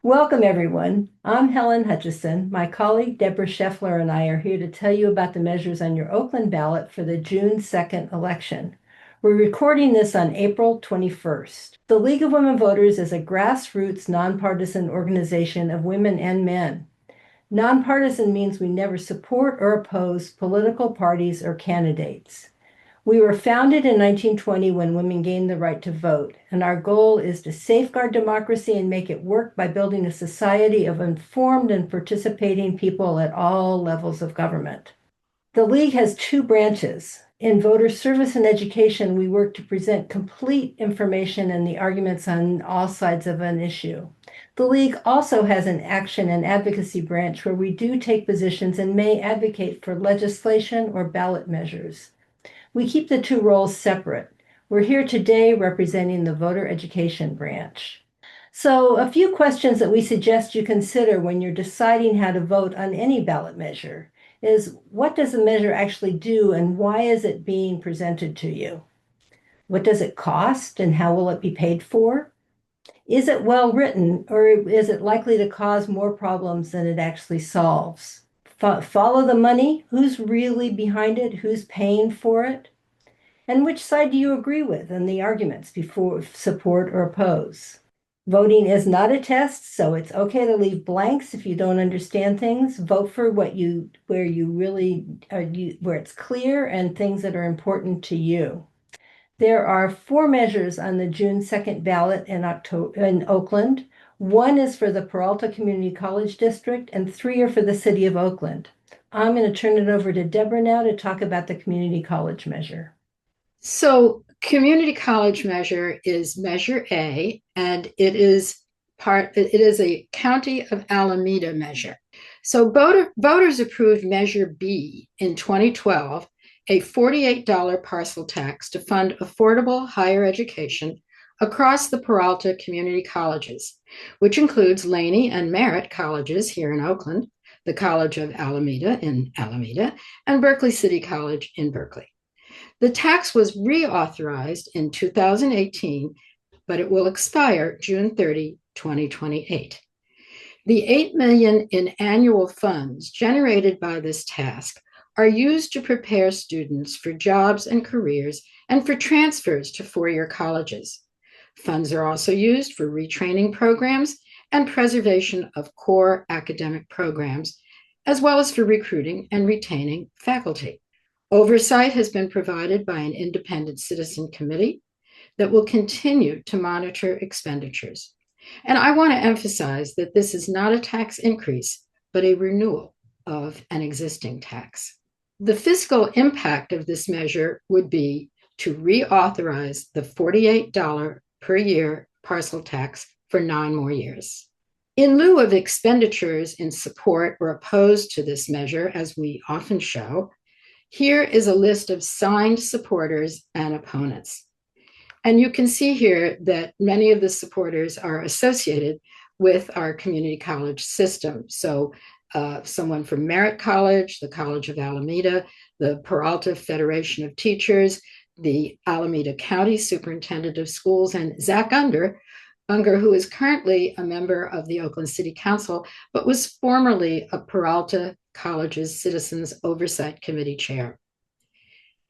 Welcome, everyone. I'm Helen Hutchison. My colleague Deborah Scheffler and I are here to tell you about the measures on your Oakland ballot for the June 2nd election. We're recording this on April 21st. The League of Women Voters is a grassroots, nonpartisan organization of women and men. Nonpartisan means we never support or oppose political parties or candidates. We were founded in 1920 when women gained the right to vote, and our goal is to safeguard democracy and make it work by building a society of informed and participating people at all levels of government. The League has two branches. In voter service and education, we work to present complete information and the arguments on all sides of an issue. The League also has an action and advocacy branch where we do take positions and may advocate for legislation or ballot measures. We keep the two roles separate. We're here today representing the voter education branch. So a few questions that we suggest you consider when you're deciding how to vote on any ballot measure is, what does the measure actually do and why is it being presented to you? What does it cost and how will it be paid for? Is it well written or is it likely to cause more problems than it actually solves? Follow the money. Who's really behind it? Who's paying for it? And which side do you agree with in the arguments before support or oppose? Voting is not a test, so it's okay to leave blanks if you don't understand things. Vote for where you really are, where it's clear and things that are important to you. There are 4 measures on the June 2nd ballot in Oakland. 1 is for the Peralta Community College District, and 3 are for the City of Oakland. I'm going to turn it over to Deborah now to talk about the community college measure. So, community college measure is Measure A, and it is a County of Alameda measure. So, voters approved Measure B in 2012, a $48 parcel tax to fund affordable higher education across the Peralta community colleges, which includes Laney and Merritt colleges here in Oakland, the College of Alameda in Alameda, and Berkeley City College in Berkeley. The tax was reauthorized in 2018, but it will expire June 30, 2028. The $8 million in annual funds generated by this task are used to prepare students for jobs and careers and for transfers to four-year colleges. Funds are also used for retraining programs and preservation of core academic programs, as well as for recruiting and retaining faculty. Oversight has been provided by an independent citizen committee that will continue to monitor expenditures. And I want to emphasize that this is not a tax increase, but a renewal of an existing tax. The fiscal impact of this measure would be to reauthorize the $48 per year parcel tax for 9 more years. In lieu of expenditures in support or opposed to this measure, as we often show, here is a list of signed supporters and opponents. And you can see here that many of the supporters are associated with our community college system. So someone from Merritt College, the College of Alameda, the Peralta Federation of Teachers, the Alameda County Superintendent of Schools, and Zach Unger, who is currently a member of the Oakland City Council, but was formerly a Peralta Colleges Citizens Oversight Committee chair.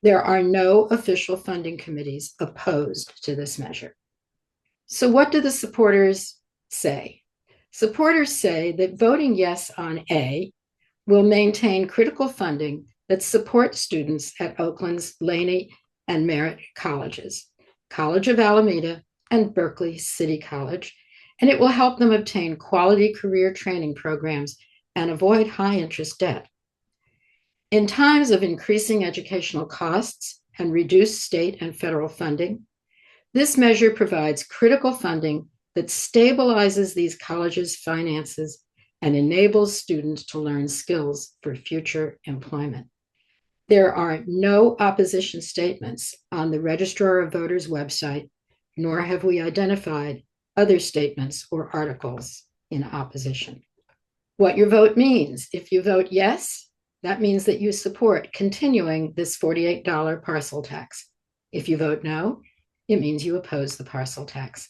There are no official funding committees opposed to this measure. So what do the supporters say? Supporters say that voting yes on A will maintain critical funding that supports students at Oakland's Laney and Merritt colleges, College of Alameda, and Berkeley City College, and it will help them obtain quality career training programs and avoid high-interest debt. In times of increasing educational costs and reduced state and federal funding, this measure provides critical funding that stabilizes these colleges' finances and enables students to learn skills for future employment. There are no opposition statements on the Registrar of Voters website, nor have we identified other statements or articles in opposition. What your vote means: if you vote yes, that means that you support continuing this $48 parcel tax. If you vote no, it means you oppose the parcel tax.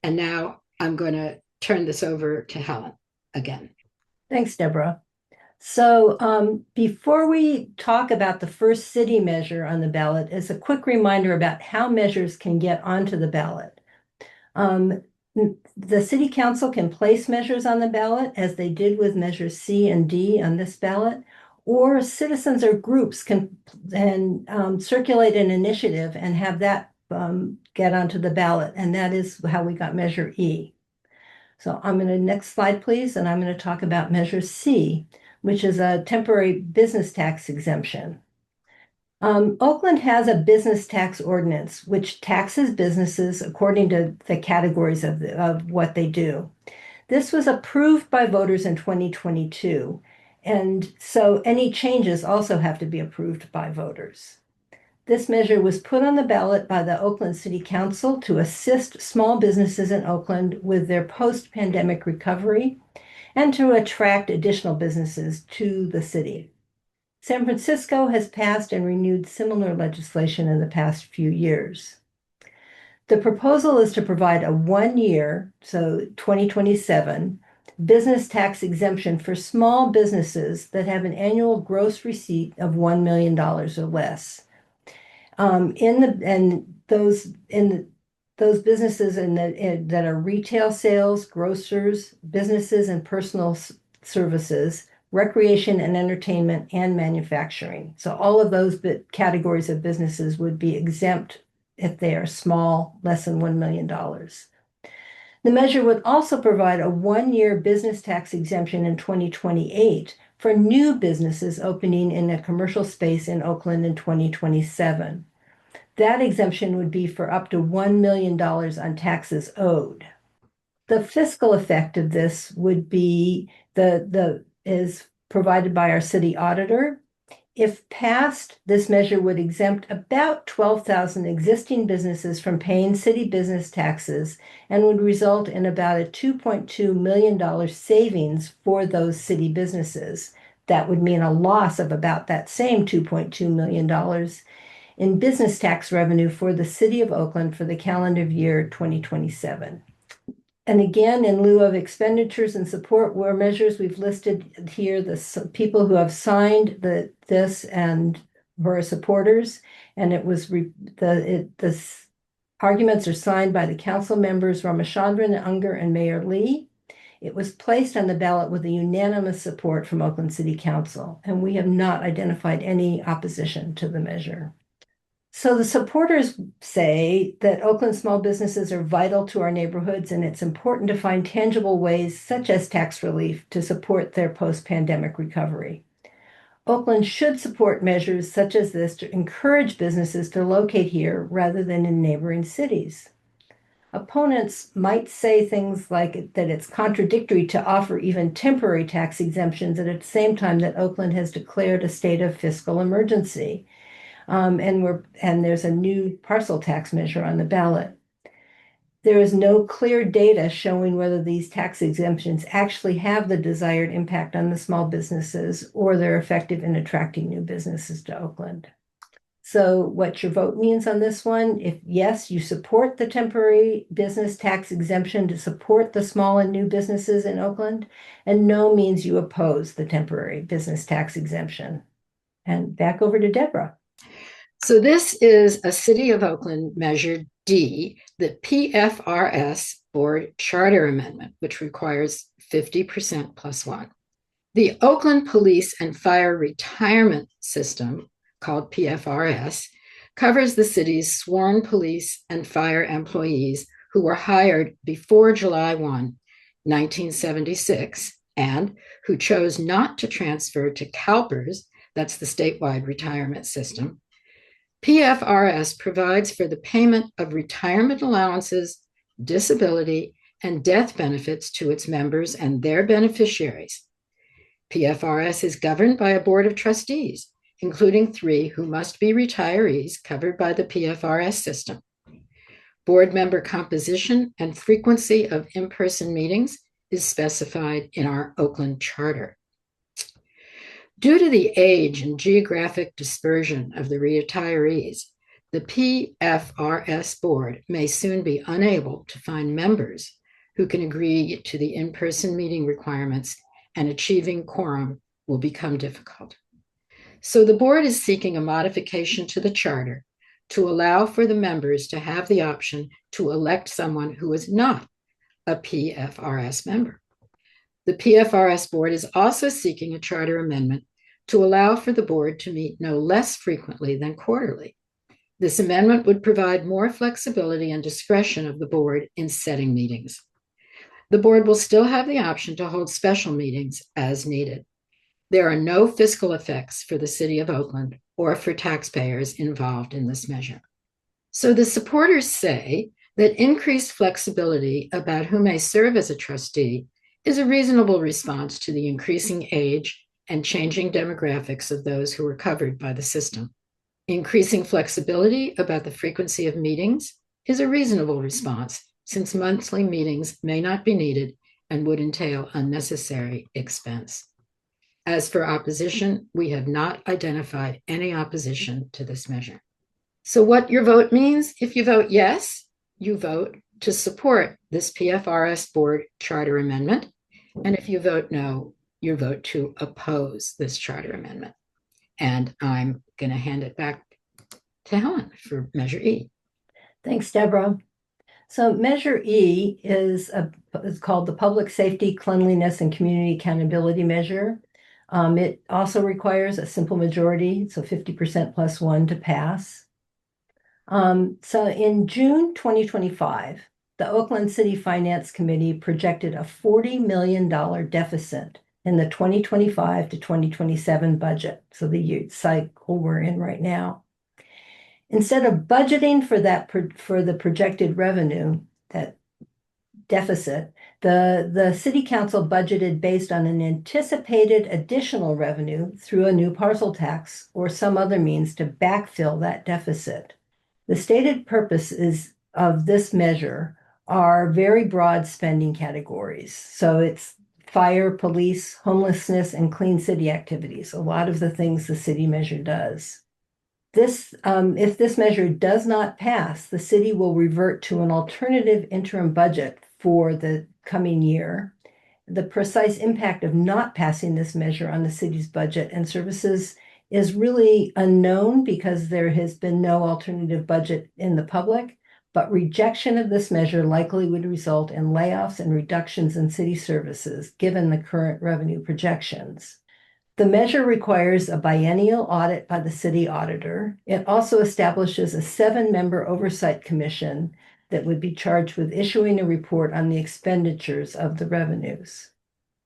And now I'm going to turn this over to Helen again. Thanks, Deborah. So before we talk about the first city measure on the ballot, as a quick reminder about how measures can get onto the ballot. The city council can place measures on the ballot, as they did with measures C and D on this ballot, or citizens or groups can circulate an initiative and have that get onto the ballot, and that is how we got Measure E. So I'm going to, next slide, please, and I'm going to talk about Measure C, which is a temporary business tax exemption. Oakland has a business tax ordinance, which taxes businesses according to the categories of what they do. This was approved by voters in 2022, and so any changes also have to be approved by voters. This measure was put on the ballot by the Oakland City Council to assist small businesses in Oakland with their post-pandemic recovery and to attract additional businesses to the city. San Francisco has passed and renewed similar legislation in the past few years. The proposal is to provide a 1-year, so 2027, business tax exemption for small businesses that have an annual gross receipt of $1 million or less. Those businesses that are retail sales, grocers, businesses and personal services, recreation and entertainment, and manufacturing. So all of those categories of businesses would be exempt if they are small, less than $1 million. The measure would also provide a 1-year business tax exemption in 2028 for new businesses opening in a commercial space in Oakland in 2027. That exemption would be for up to $1 million on taxes owed. The fiscal effect of this would be is provided by our city auditor. If passed, this measure would exempt about 12,000 existing businesses from paying city business taxes and would result in about a $2.2 million savings for those city businesses. That would mean a loss of about that same $2.2 million in business tax revenue for the city of Oakland for the calendar year 2027. And again, in lieu of expenditures and support measures, we've listed here the people who have signed this and who are supporters. And it was the arguments are signed by the council members Ramachandran, Unger, and Mayor Lee. It was placed on the ballot with a unanimous support from Oakland City Council, and we have not identified any opposition to the measure. So the supporters say that Oakland small businesses are vital to our neighborhoods, and it's important to find tangible ways, such as tax relief, to support their post-pandemic recovery. Oakland should support measures such as this to encourage businesses to locate here rather than in neighboring cities. Opponents might say things like that it's contradictory to offer even temporary tax exemptions at the same time that Oakland has declared a state of fiscal emergency. And there's a new parcel tax measure on the ballot. There is no clear data showing whether these tax exemptions actually have the desired impact on the small businesses or they're effective in attracting new businesses to Oakland. So what your vote means on this one, if yes, you support the temporary business tax exemption to support the small and new businesses in Oakland, and no means you oppose the temporary business tax exemption. And back over to Deborah. So this is a City of Oakland Measure D, the PFRS Board Charter Amendment, which requires 50% plus one. The Oakland Police and Fire Retirement System, called PFRS, covers the city's sworn police and fire employees who were hired before July 1, 1976, and who chose not to transfer to CalPERS, that's the statewide retirement system. PFRS provides for the payment of retirement allowances, disability, and death benefits to its members and their beneficiaries. PFRS is governed by a board of trustees, including 3 who must be retirees covered by the PFRS system. Board member composition and frequency of in-person meetings is specified in our Oakland Charter. Due to the age and geographic dispersion of the retirees, the PFRS board may soon be unable to find members who can agree to the in-person meeting requirements, and achieving quorum will become difficult. So the board is seeking a modification to the charter to allow for the members to have the option to elect someone who is not a PFRS member. The PFRS board is also seeking a charter amendment to allow for the board to meet no less frequently than quarterly. This amendment would provide more flexibility and discretion of the board in setting meetings. The board will still have the option to hold special meetings as needed. There are no fiscal effects for the city of Oakland or for taxpayers involved in this measure. So the supporters say that increased flexibility about who may serve as a trustee is a reasonable response to the increasing age and changing demographics of those who are covered by the system. Increasing flexibility about the frequency of meetings is a reasonable response, since monthly meetings may not be needed and would entail unnecessary expense. As for opposition, we have not identified any opposition to this measure. So what your vote means, if you vote yes, you vote to support this PFRS board charter amendment. And if you vote no, you vote to oppose this charter amendment. And I'm going to hand it back to Helen for Measure E. Thanks, Deborah. So Measure E is called the Public Safety, Cleanliness, and Community Accountability Measure. It also requires a simple majority, so 50% plus one to pass. So in June 2025, the Oakland City Finance Committee projected a $40 million deficit in the 2025 to 2027 budget, so the year cycle we're in right now. Instead of budgeting for that for the projected revenue, that deficit, the city council budgeted based on an anticipated additional revenue through a new parcel tax or some other means to backfill that deficit. The stated purposes of this measure are very broad spending categories. So it's fire, police, homelessness, and clean city activities, a lot of the things the city measure does. If this measure does not pass, the city will revert to an alternative interim budget for the coming year. The precise impact of not passing this measure on the city's budget and services is really unknown because there has been no alternative budget in the public, but rejection of this measure likely would result in layoffs and reductions in city services, given the current revenue projections. The measure requires a biennial audit by the city auditor. It also establishes a 7-member oversight commission that would be charged with issuing a report on the expenditures of the revenues.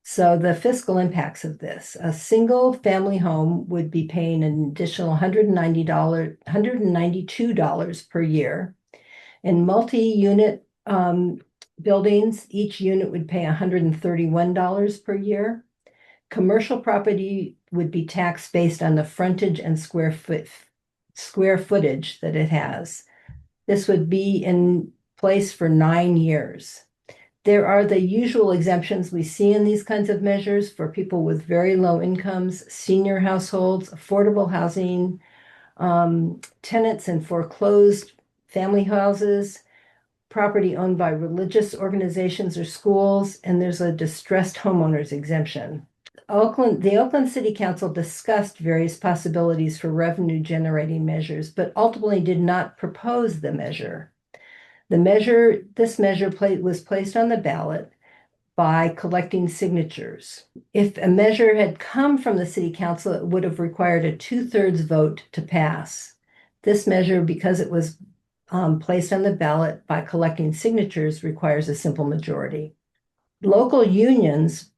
So the fiscal impacts of this: a single family home would be paying an additional $192 per year. In multi-unit buildings, each unit would pay $131 per year. Commercial property would be taxed based on the frontage and square footage that it has. This would be in place for 9 years. There are the usual exemptions we see in these kinds of measures for people with very low incomes, senior households, affordable housing, tenants in foreclosed family houses, property owned by religious organizations or schools, and there's a distressed homeowners exemption. The Oakland City Council discussed various possibilities for revenue generating measures, but ultimately did not propose the measure. This measure was placed on the ballot by collecting signatures. If a measure had come from the City Council, it would have required a 2/3 vote to pass. This measure, because it was placed on the ballot by collecting signatures, requires a simple majority. Local unions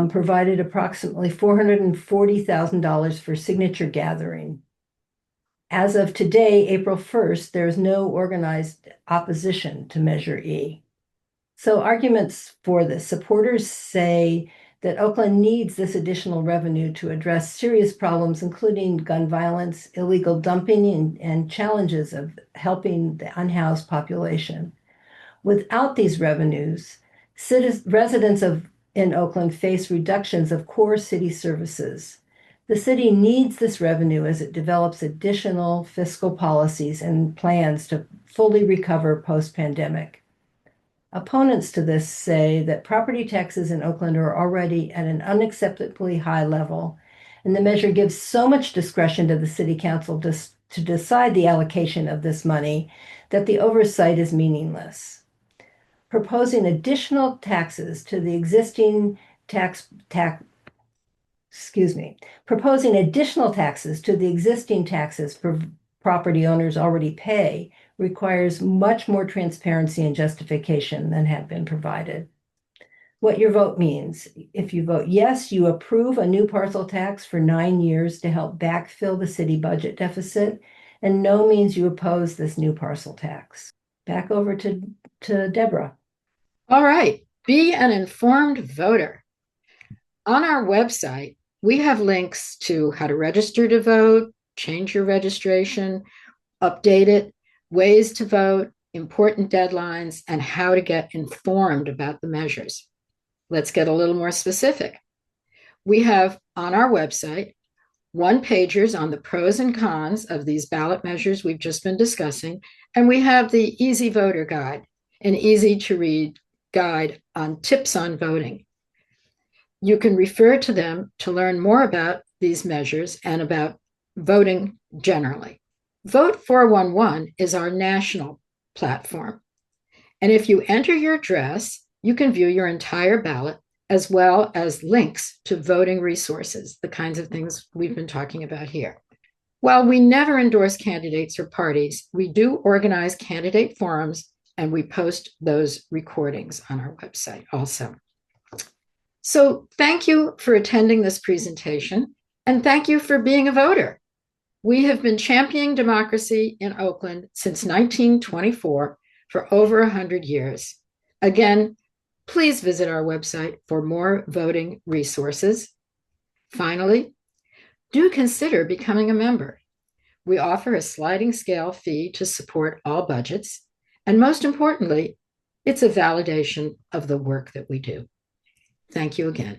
provided approximately $440,000 for signature gathering. As of today, April 1st, there is no organized opposition to Measure E. So arguments for this: supporters say that Oakland needs this additional revenue to address serious problems, including gun violence, illegal dumping, and challenges of helping the unhoused population. Without these revenues, residents in Oakland face reductions of core city services. The city needs this revenue as it develops additional fiscal policies and plans to fully recover post-pandemic. Opponents to this say that property taxes in Oakland are already at an unacceptably high level, and the measure gives so much discretion to the city council to decide the allocation of this money that the oversight is meaningless. Proposing additional taxes to the existing proposing additional taxes to the existing taxes property owners already pay requires much more transparency and justification than have been provided. What your vote means. If you vote yes, you approve a new parcel tax for 9 years to help backfill the city budget deficit, and no means you oppose this new parcel tax. Back over to Deborah. All right, be an informed voter. On our website, we have links to how to register to vote, change your registration, update it, ways to vote, important deadlines, and how to get informed about the measures. Let's get a little more specific. We have on our website one-pagers on the pros and cons of these ballot measures we've just been discussing, and we have the Easy Voter Guide, an easy-to-read guide on tips on voting. You can refer to them to learn more about these measures and about voting generally. Vote 411 is our national platform. And if you enter your address, you can view your entire ballot as well as links to voting resources, the kinds of things we've been talking about here. While we never endorse candidates or parties, we do organize candidate forums, and we post those recordings on our website also. So thank you for attending this presentation, and thank you for being a voter. We have been championing democracy in Oakland since 1924 for over 100 years. Again, please visit our website for more voting resources. Finally, do consider becoming a member. We offer a sliding scale fee to support all budgets, and most importantly, it's a validation of the work that we do. Thank you again.